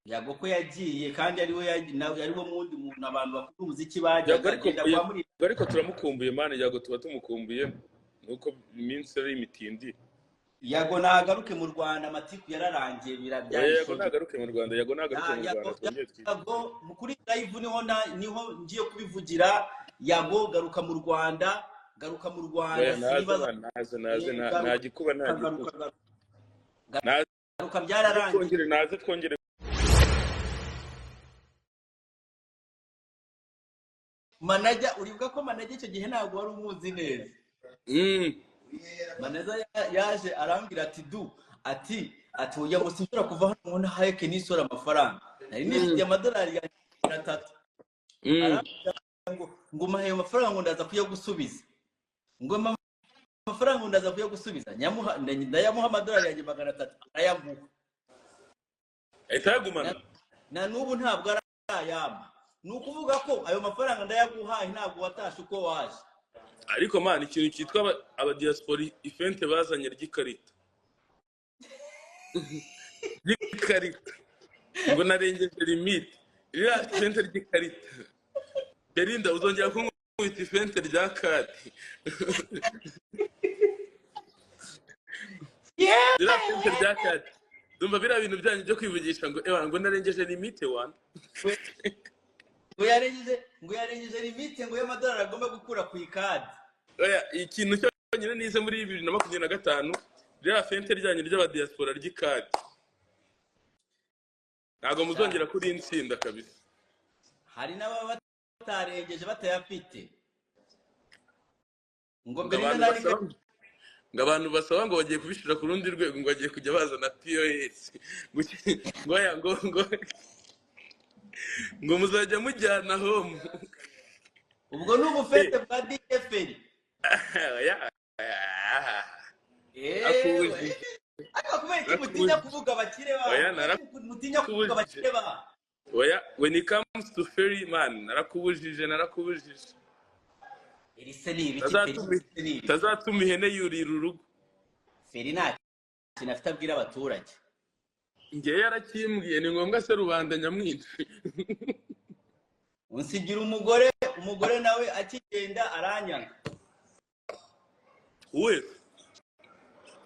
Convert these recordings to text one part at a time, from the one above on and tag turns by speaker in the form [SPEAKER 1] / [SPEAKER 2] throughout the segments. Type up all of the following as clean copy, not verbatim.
[SPEAKER 1] Yago ko yagiye kandi ari we ari wo mundi muntu abantu bakuru umuziki bajyaga
[SPEAKER 2] Yago
[SPEAKER 1] agenda kwa muri
[SPEAKER 2] ariko turamukumbuye mani, Yago tuba tumukumbuye nuko iminsi ari imitindi.
[SPEAKER 1] Yago nagaruke mu Rwanda, amatiku yararangiye birabyanditse.
[SPEAKER 2] Yago nagaruke mu Rwanda, Yago nagaruke mu Rwanda twongeye twite.
[SPEAKER 1] Yago mukuri live niho ngiye kubivugira. Yago garuka mu Rwanda, garuka mu Rwanda
[SPEAKER 2] naze nta gikuba
[SPEAKER 1] garuka byararangiye.
[SPEAKER 2] Naze twongere
[SPEAKER 1] manager, uribuka ko manager icyo gihe ntabwo wari umuzi neza. Manager yaje arambwira ati uya ngo sinshobora kuva hano ngo naheke nisora amafaranga, nari nifite amadolari ya 3. ngo mahe amafaranga ngo ndaza kuyagusubiza, ngo amafaranga ngo ndaza kuyagusubiza, ndayamuha amadolari yanjye 300 ayaguha.
[SPEAKER 2] Etagumana
[SPEAKER 1] na nubu ntabwo arayama. Nukuvuga ko ayo mafaranga ndayaguhaye ntabwo watashe uko waje.
[SPEAKER 2] Ariko man, ikintu cyitwa aba diaspora event bazanye ry'ikarita ngo narengeje limit iriya event ry'ikarita Berinda uzongera kumwita event rya kadi. Iriya event rya kadi ndumva biriya bintu byanyu byo kwivugisha ngo narengeje limit wana
[SPEAKER 1] ngo yarengeje limite ngo y'amadolari agomba gukura ku ikadi.
[SPEAKER 2] Oya, ikintu cyonyine nize muri 2025 rya fente ryanyu ry'aba diaspora ry'ikadi ntago muzongera kuri insinda kabisa.
[SPEAKER 1] Hari n'ababa batarengeje batayafite ngo
[SPEAKER 2] abantu basaba ngo bagiye kubishira ku rundi rwego, ngo bagiye kujya bazana POS ngo muzajya mujyana home.
[SPEAKER 1] ubwo n'ubufete bwa DFL. Akakubera mutinya kuvuga bakire ba. Mutinya kuvuga bakire ba.
[SPEAKER 2] Oya, when it comes to ferry man, narakubujije.
[SPEAKER 1] Irise ni ibiki
[SPEAKER 2] tazatuma ihene yurira urugo.
[SPEAKER 1] Feri nta kintu afite abwira abaturage.
[SPEAKER 2] Ngiye yarakimbwiye ni ngombwa se rubanda nyamwinshi.
[SPEAKER 1] Unsigira umugore nawe akigenda aranyanga.
[SPEAKER 2] Uwe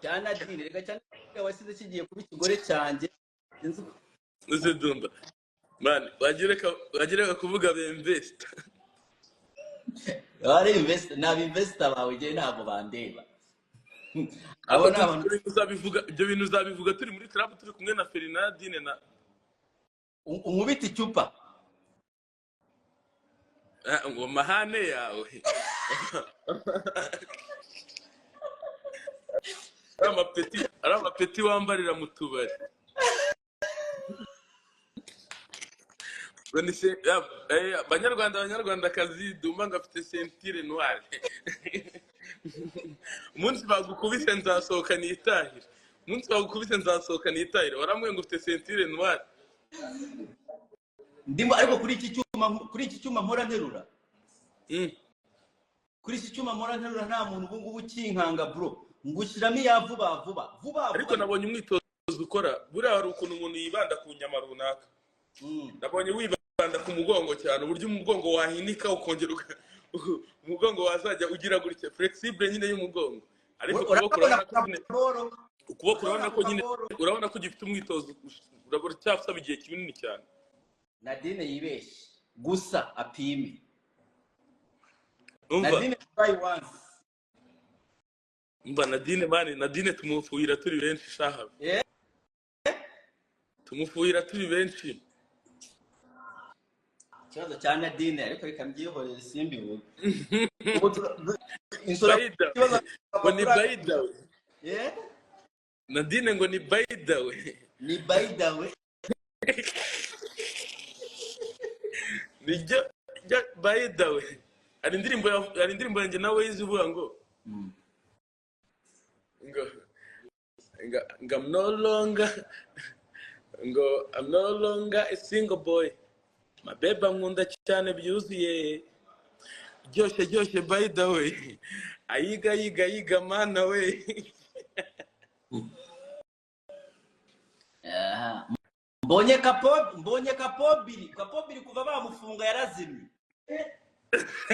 [SPEAKER 1] cyana dine reka cyane wasize kigiye kuba ikigore cyanjye.
[SPEAKER 2] Uzedumba man, bagireka kuvuga bemvest.
[SPEAKER 1] Ari investor bawe ngiye ntabwo bandeba.
[SPEAKER 2] Abo n'abantu uzabivuga, ibyo bintu uzabivuga turi muri club turi kumwe na Fernandine na
[SPEAKER 1] umubita icupa
[SPEAKER 2] ngo mahane yawe amapeti wambarira mu tubari. Abanyarwandakazi Dumba ngafite sentire noire. Umunsi bagukubise nzasohoka nitahira. Waramwe ngo ufite sentire noire.
[SPEAKER 1] Ndimo ariko kuri iki cyuma mpora nterura. Kuri iki cyuma mpora nterura nta muntu ubu ngubu kinkanga bro. Ngushyiramo ya vuba.
[SPEAKER 2] Ariko nabonye umwitozo ukora buriya hari ukuntu umuntu yibanda ku nyama runaka. Nabonye wibanda ku mugongo cyane, uburyo umugongo wahinika ukongera umugongo wazajya ugira gutya flexible nyine y'umugongo. Ariko ukuboko urabona ko gifite umwitozo, urabona cyafasaba igihe kinini cyane.
[SPEAKER 1] Nadine yibeshye gusa apime. Nadine try once.
[SPEAKER 2] Nadine tumufuhira turi benshi shaha. Tumufuhira turi benshi.
[SPEAKER 1] Kibazo cya Nadine ariko reka mbyihorere simbi vuga.
[SPEAKER 2] Ngo ni baida we. Nadine ngo ni baida we.
[SPEAKER 1] Ni baida we.
[SPEAKER 2] Nijya baida we. Ari indirimbo yanjye nawe izivuga ngo I'm no longer a single boy. Mabeba nkunda cyane byuzuye. Ryoshe by the way. Ayiga mana we.
[SPEAKER 1] mbonye kapobiri kuva bamufunga yarazimye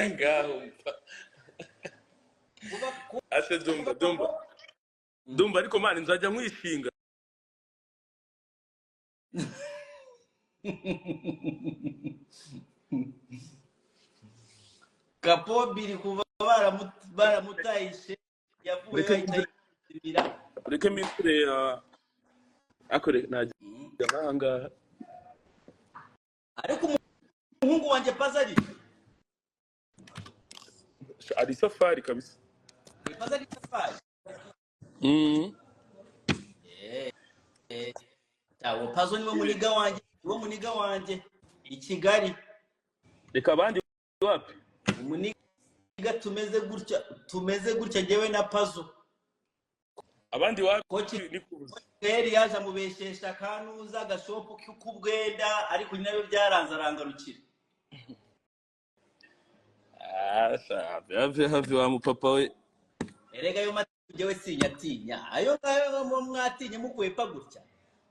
[SPEAKER 2] ngaho ase dumba ariko mani nzajya nkwishinga
[SPEAKER 1] kapobiri kuva baramutayishe yavuye yahita
[SPEAKER 2] ureke misure akore najya ngaha
[SPEAKER 1] ariko umuhungu wanjye Pazari
[SPEAKER 2] ari safari kabisa
[SPEAKER 1] Pazari safari tawo Pazo niwe muniga wanjye i Kigali
[SPEAKER 2] reka abandi wapi
[SPEAKER 1] umuniga tumeze gutya jewe na Pazo
[SPEAKER 2] abandi wapi
[SPEAKER 1] kochi Eri yaje amubeshesha kanuza agashopo k'ubwenda ariko nayo byaranze arangarukira
[SPEAKER 2] hafi wa mupapa we
[SPEAKER 1] erega yo matije sinyatinya ayo ngayo mwatinye mukwepa gutya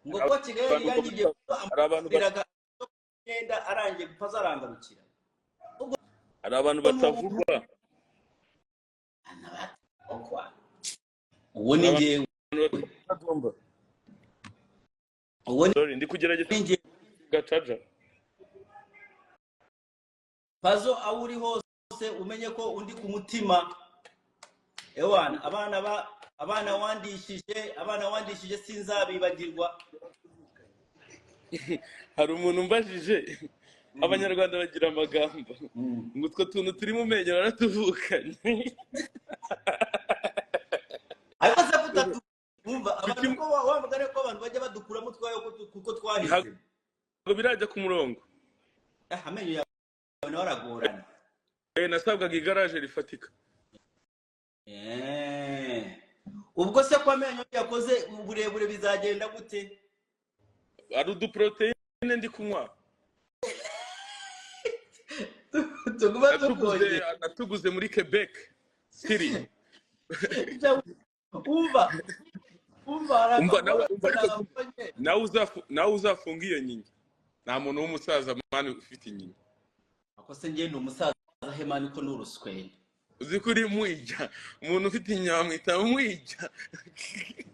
[SPEAKER 1] ngo ko Kigali yanyibye amubiraga genda arangiye gupaza arangarukira
[SPEAKER 2] ari abantu batavugwa
[SPEAKER 1] uwo ni ngewe
[SPEAKER 2] sorry ndi kugerageza gacaja
[SPEAKER 1] Pazo aho uri hose umenye ko undi ku mutima ewana abana wandishije sinzabibagirwa
[SPEAKER 2] hari umuntu mbajije abanyarwanda bagira amagambo ngo utwo tuntu turi mu menyo baratuvukanye
[SPEAKER 1] ariko se kutatu umva abantu ko wamugane ko abantu bajya badukuramo twayo kuko twahize
[SPEAKER 2] ngo birajya ku murongo
[SPEAKER 1] amenyo yawe naragorana
[SPEAKER 2] nasabwaga igaraje rifatika
[SPEAKER 1] ubwo se kwa amenyo yakoze uburebure bizagenda gute
[SPEAKER 2] ari uduproteine ndi kunywa natuguze muri Quebec City nawe uzafunga iyo nyinya nta muntu w'umusaza mani ufite inyinya
[SPEAKER 1] ako se ngiye n'umusaza hemani ko n'uruswenya
[SPEAKER 2] uzi ko uri mwija umuntu ufite inyinya bamwita mwija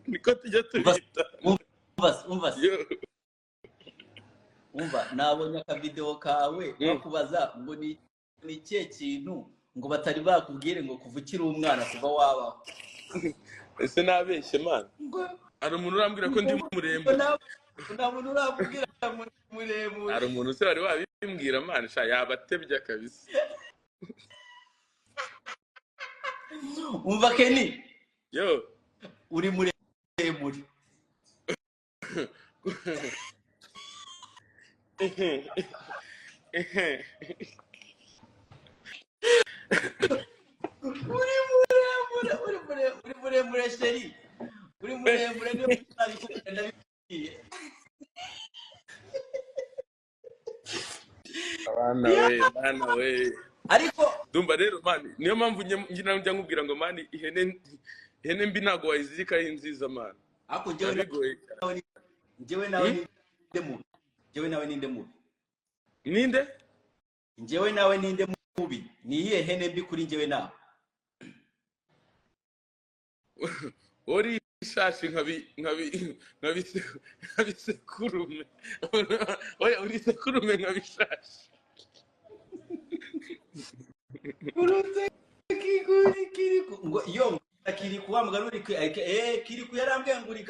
[SPEAKER 2] niko tujya tubita
[SPEAKER 1] umva nabonye akavideo kawe bakubaza ngo ni ikihe kintu ngo batari bakubwire ngo kuva ukiri umwana kuva wabaho
[SPEAKER 2] ese nabeshye mana hari umuntu urambwira ko ndi muremure
[SPEAKER 1] nta muntu urambwira muremure
[SPEAKER 2] hari umuntu se wari wabimbwira mana sha yabatebya kabisa
[SPEAKER 1] umva Kenny
[SPEAKER 2] yo
[SPEAKER 1] uri muremure uri muremure sheri uri muremure niyo ntabikugenda bigiye
[SPEAKER 2] bana we
[SPEAKER 1] ariko
[SPEAKER 2] dumba rero mani niyo mpamvu njya nkubwira ngo mani ihene mbi ntago wayizirika ari nziza mani
[SPEAKER 1] ako njyewe nawe ninde mubi
[SPEAKER 2] ninde
[SPEAKER 1] njyewe nawe ninde mubi ni iyihe hene mbi kuri njyewe nawe
[SPEAKER 2] uri ishashi nkabisekurume oya uri sekurume nkabishashi
[SPEAKER 1] urutse kiriku ngo iyo kiriku wa mugaruri kiriku yarambwiye ngo uri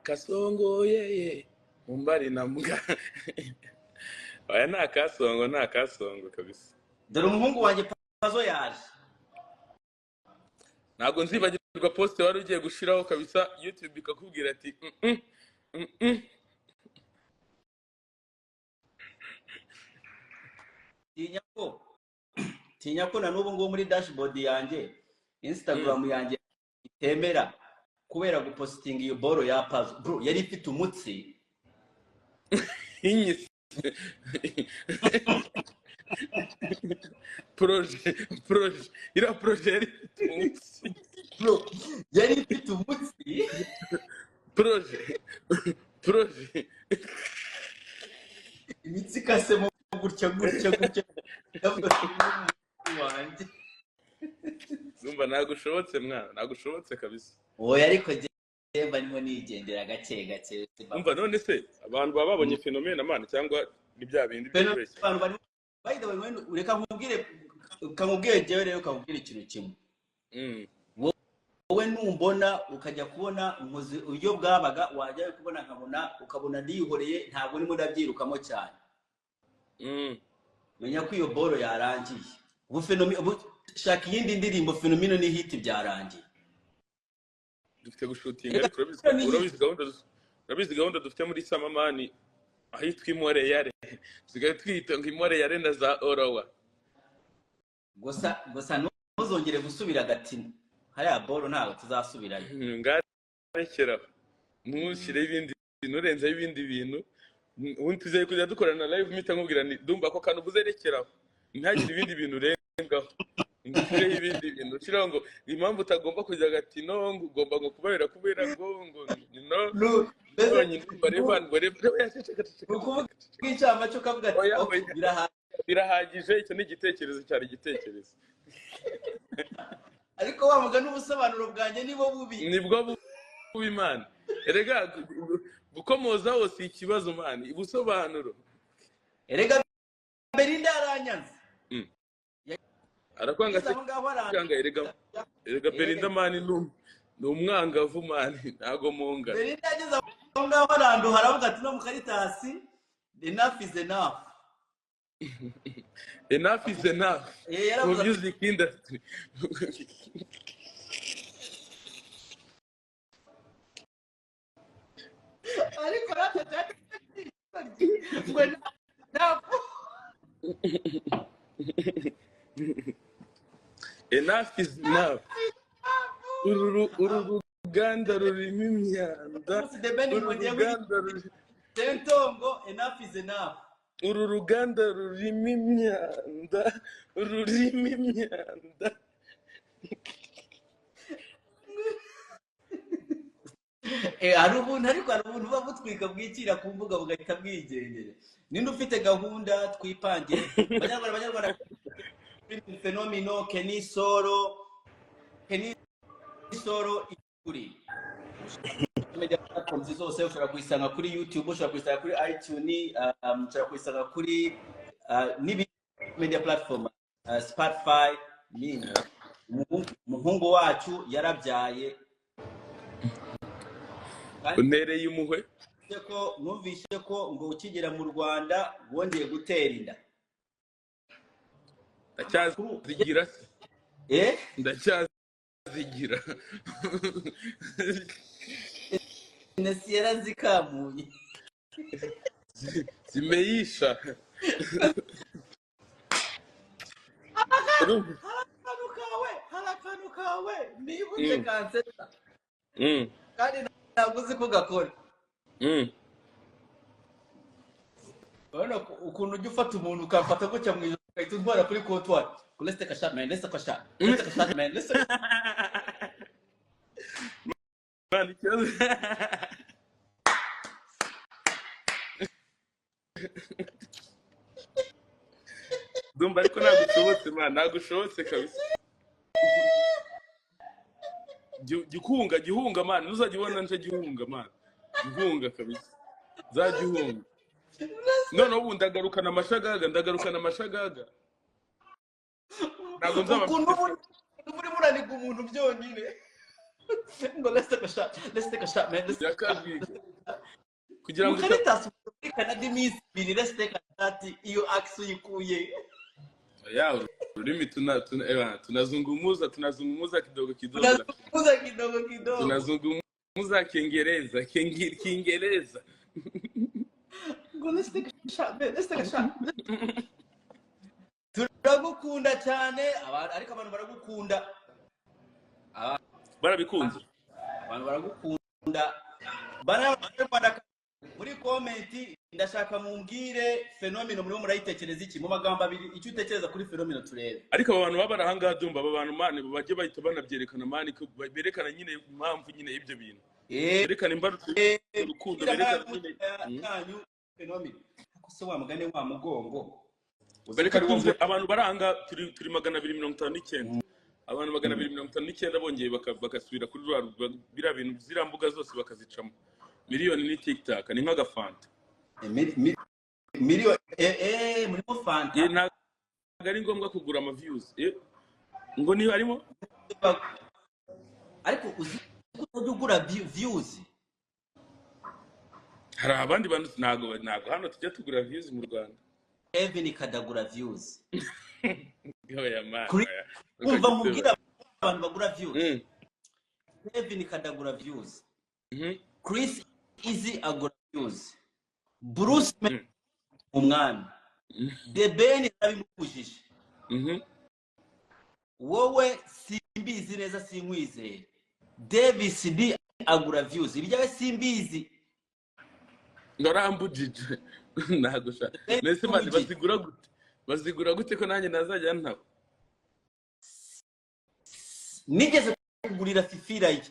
[SPEAKER 2] kasongo yeye mumbari na mbwa oya nta kasongo kabisa
[SPEAKER 1] dore umuhungu wanjye Pazo yaje
[SPEAKER 2] ntabwo nzibagirwa poste wari ugiye gushiraho kabisa YouTube ikakubwira ati
[SPEAKER 1] tinya ko na n'ubu ngo muri dashboard yanjye Instagram yanjye itemera kubera gupostinga iyo boro ya Pazo bro yari ifite umutsi
[SPEAKER 2] inyisi proje ira proje yari ifite umutsi
[SPEAKER 1] bro yari ifite umutsi
[SPEAKER 2] proje proje
[SPEAKER 1] imitsi ikasemo gutya ndavuga ati uyu wanjye
[SPEAKER 2] numva nagushobotse mwana nagushobotse kabisa
[SPEAKER 1] oya ariko njye mba ndimo nigendera gake gake
[SPEAKER 2] umva none se abantu baba babonye fenomena man cyangwa ni bya bindi by'ibeshye
[SPEAKER 1] abantu bari by the way ureka nkubwire jewe rero ukambwira ikintu kimwe wowe numbona ukajya kubona nkoze uburyo bwabaga wajya kubona nkabona ukabona ndiyihoreye ntabwo nimo ndabyirukamo cyane menya ko iyo boro yarangiye ubu fenomena shaka iyindi ndirimbo fenomena ni hit byarangiye
[SPEAKER 2] dufite gushutinga ariko urabizi gahunda dufite muri Samamani ahitwa Imore Yare sigaye twita ngo Imore Yare na za Orowa
[SPEAKER 1] gusa ntuzongere gusubira Gatina hariya boro ntabwo tuzasubirayo
[SPEAKER 2] ngarekera ntushyire ibindi bintu urenzeho ibindi bintu ubundi tuzeye kujya dukorana live mpita nkubwira ni ndumva ko kantu ubuzerekeraho ntagire ibindi bintu urengaho ngushireho ibindi bintu ushiraho ngo impamvu utagomba kujya Gatino ngo ugomba ngo kubera ngo no
[SPEAKER 1] bw'icyama cyo kavuga ati
[SPEAKER 2] birahagije icyo ni igitekerezo cyari igitekerezo
[SPEAKER 1] ariko wamuga n'ubusobanuro bwanjye
[SPEAKER 2] nibwo bubi man erega gukomoza hose ikibazo man ubusobanuro
[SPEAKER 1] erega Belinda aranyanze
[SPEAKER 2] arakwanga erega Belinda man ni umwangavu man ntago munga
[SPEAKER 1] Belinda ageze aho ngaho aranduha aravuga ati no mu Karitasi enough is enough
[SPEAKER 2] enough is enough for music industry
[SPEAKER 1] ariko
[SPEAKER 2] enough is enough uru ruganda rurimo imyanda
[SPEAKER 1] Tentongo enough is enough
[SPEAKER 2] uru ruganda rurimo imyanda
[SPEAKER 1] hari ubuntu buba butwika bwikira ku mbuga bugahita bwigendera ninde ufite gahunda twipangiye abanyarwanda fenomeno Kenisoro ikuri media platforms zose ushobora kuyisanga kuri YouTube ushobora kuyisanga kuri iTunes ushobora kuyisanga kuri nibi media platform Spotify nini umuhungu wacu yarabyaye
[SPEAKER 2] untereye umuhwe
[SPEAKER 1] ko numvise ko ngo ukigera mu Rwanda wongeye gutera inda
[SPEAKER 2] ndacyazigira ndacyazigira
[SPEAKER 1] Nesiera zikamuye
[SPEAKER 2] zimeisha
[SPEAKER 1] harakanu kawe nibutse kanseta kandi ntabwo uzi ko gakora urabona ukuntu ujya ufata umuntu ukamfata gutya mu ijoro ugahita untwara kuri kontwari let's take a shot man let's take a shot man let's take
[SPEAKER 2] man ikibazo Dumba ariko nagushobotse man nagushobotse kabisa gihunga man ntuzajya ubona nje gihunga man gihunga kabisa zagihunga none ubu ndagarukana amashagaga ntabwo nzaba
[SPEAKER 1] muri muraniga umuntu byonyine ngo let's take a shot man
[SPEAKER 2] kugira ngo
[SPEAKER 1] Karitasi muri Canada iminsi 2 let's take a shot iyo axe uyikuye
[SPEAKER 2] ya urimi tunazungumuza kidogo tunazungumuza Kiingereza
[SPEAKER 1] ngo let's take a shot turagukunda cyane ariko abantu baragukunda
[SPEAKER 2] barabikunze
[SPEAKER 1] abantu baragukunda barabana muri comment ndashaka mumbwire fenomeno muri murayitekereza iki mu magambo abiri icyo utekereza kuri fenomeno turebe.
[SPEAKER 2] Ariko aba bantu baba barahanga dumba aba bantu mane bajye bahita banabyerekana mane ko berekana nyine impamvu nyine ibyo bintu. Berekana imbarutso urukundo berekana nyine
[SPEAKER 1] yanyu fenomeno. Ako se wa mugane wa mugongo.
[SPEAKER 2] Berekana abantu baranga turi 259. Abantu 259 bongeye bagasubira kuri bira bintu zirambuga zose bakazicamo. Miliyoni ni TikTok ni nk'agafanta.
[SPEAKER 1] Miliyoni muri fanta.
[SPEAKER 2] Ntabwo ari ngombwa kugura ama views. Ngo ni harimo
[SPEAKER 1] ariko uzi kugura views.
[SPEAKER 2] Hari abandi bantu ntago hano tujya tugura views mu Rwanda.
[SPEAKER 1] Kevin kadagura views.
[SPEAKER 2] Yoya man.
[SPEAKER 1] Umva mubwira abantu bagura views. Kevin kadagura views. Chris Easy agura views. Bruce umwana. The Ben abimukujije. Wowe simbizi neza sinkwizeye. Davis D agura views. Ibyawe simbizi.
[SPEAKER 2] Ngarambujije. Nagusha. Nese mali bazigura gute ko nanjye nazajya ntabo.
[SPEAKER 1] Nigeze kugurira fifira ye.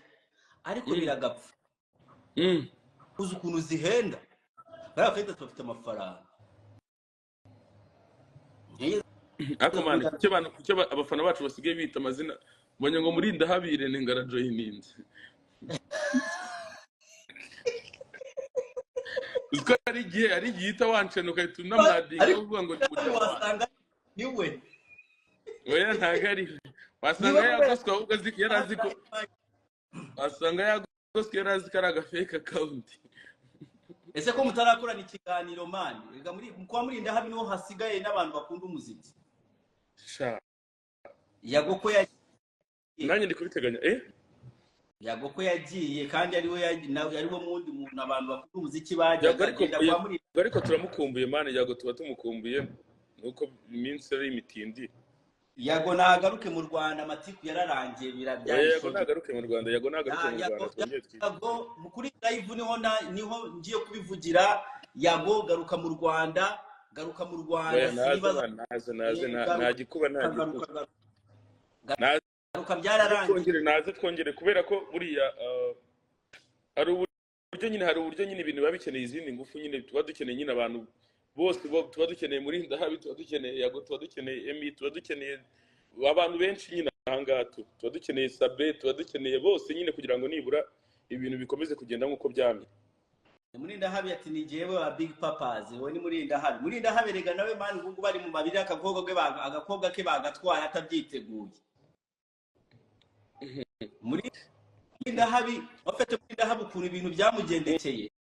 [SPEAKER 1] Ariko biragapfa. Uzi ukuntu zihenda. Barafite tufite amafaranga.
[SPEAKER 2] Ako mani kucyo abafana bacu basigaye bita amazina mbonye ngo murinda habire ni ngarajo yininze. Uko ari igihe ita wancana ukahita unamwadinga uvuga ngo
[SPEAKER 1] wasanga niwe.
[SPEAKER 2] Oya ntagari. Wasanga yagoswe ahubwo yarazi ko wasanga yagoswe yarazi ko ari agafake account.
[SPEAKER 1] Ese ko mutarakorana ikiganiro mani ega muri kwa murinda habi niho hasigaye n'abantu bakunda umuziki.
[SPEAKER 2] Sha
[SPEAKER 1] Yagoko yagiye
[SPEAKER 2] nanjye ndi kubiteganya
[SPEAKER 1] Yagoko yagiye kandi ari we yariho mundi muntu abantu bakunda umuziki bajyaga kwa murinda.
[SPEAKER 2] Ariko turamukumbuye mani Yago tuba tumukumbuye nuko iminsi ari imitindi.
[SPEAKER 1] Yago nagaruke mu Rwanda amatiku yararangiye birabyanditse.
[SPEAKER 2] Yago nagaruke mu Rwanda Yago nagaruke mu Rwanda.
[SPEAKER 1] Yago mukuri live niho ngiye kubivugira. Yago garuka mu Rwanda
[SPEAKER 2] naze ntagikuba
[SPEAKER 1] garuka byararangiye.
[SPEAKER 2] Twongere kubera ko buriya hari uburyo nyine ibintu babikeneye izindi ngufu nyine tuba dukeneye nyine abantu bose tuba dukeneye muri ndahabi tuba dukeneye Yago tuba dukeneye Emi tuba dukeneye abantu benshi nyine ahangaha tuba dukeneye Sabe tuba dukeneye bose nyine kugira ngo nibura ibintu bikomeze kugenda nkuko byamye.
[SPEAKER 1] Muri ndahabi ati ni jewe wa Big Papas wowe ni muri ndahabi rega nawe mani ngugu bari mu mabiri agakobwa ke bagatwaye atabyiteguye. Muri ndahabi wafite muri ndahabi ukuntu ibintu byamugendekeye.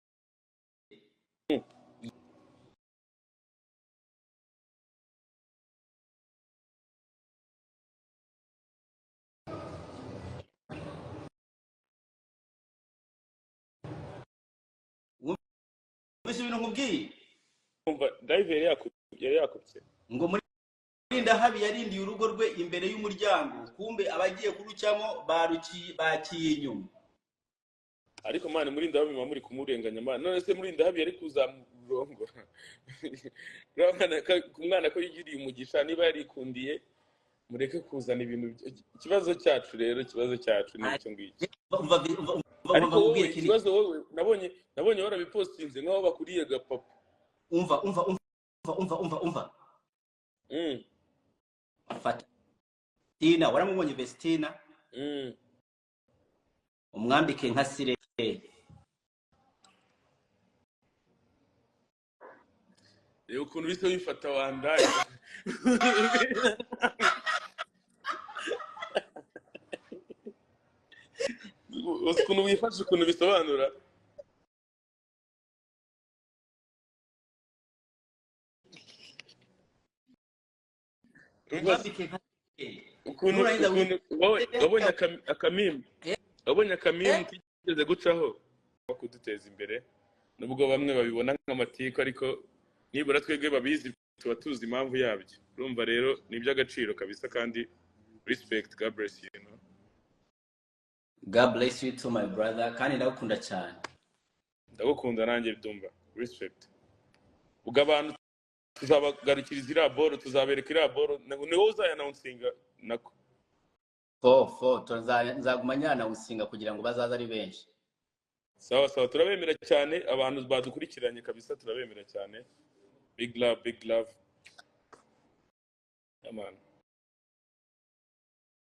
[SPEAKER 1] Wese ibintu nkubwiye
[SPEAKER 2] umva driver yari yakubye
[SPEAKER 1] ngo muri ndahabi yarindiye urugo rwe imbere y'umuryango kumbe abagiye kurucyamo bakiye inyuma.
[SPEAKER 2] Ariko mane muri ndahabi muri kumurenganya mane none se muri ndahabi yari kuzamurongora. Umwana ko yigiriye umugisha niba yarikundiye mureke kuzana ibintu. Ikibazo cyacu rero nicyo ngiki. Ariko ikibazo wowe nabonye warabipostinze nkaho bakuriye gapapa.
[SPEAKER 1] Umva afata Tina waramubonye Vestina umwambike nka sire
[SPEAKER 2] ukuntu bise wifata wandaye. Ukuntu wifashe ukuntu bisobanura ukuntu wabonye akamimi kigeze gucaho kuduteza imbere nubwo bamwe babibona nk'amatiku ariko nibura twebwe babizi tuba tuzi impamvu yabyo. Urumva rero ni iby'agaciro kabisa kandi respect. God bless you.
[SPEAKER 1] God bless you too my brother kandi ndagukunda cyane.
[SPEAKER 2] Ndagukunda nanjye ndumva respect. ubwo abantu tuzabagarukiriza iriya boro, tuzabereka iriya boro, ni wowe uzayanawunsinga nako.
[SPEAKER 1] nzaguma nyanawunsinga kugira ngo bazaze ari benshi.
[SPEAKER 2] Sawa sawa, turabemera cyane abantu badukurikiranye kabisa, turabemera cyane. Big love, big love. Amen.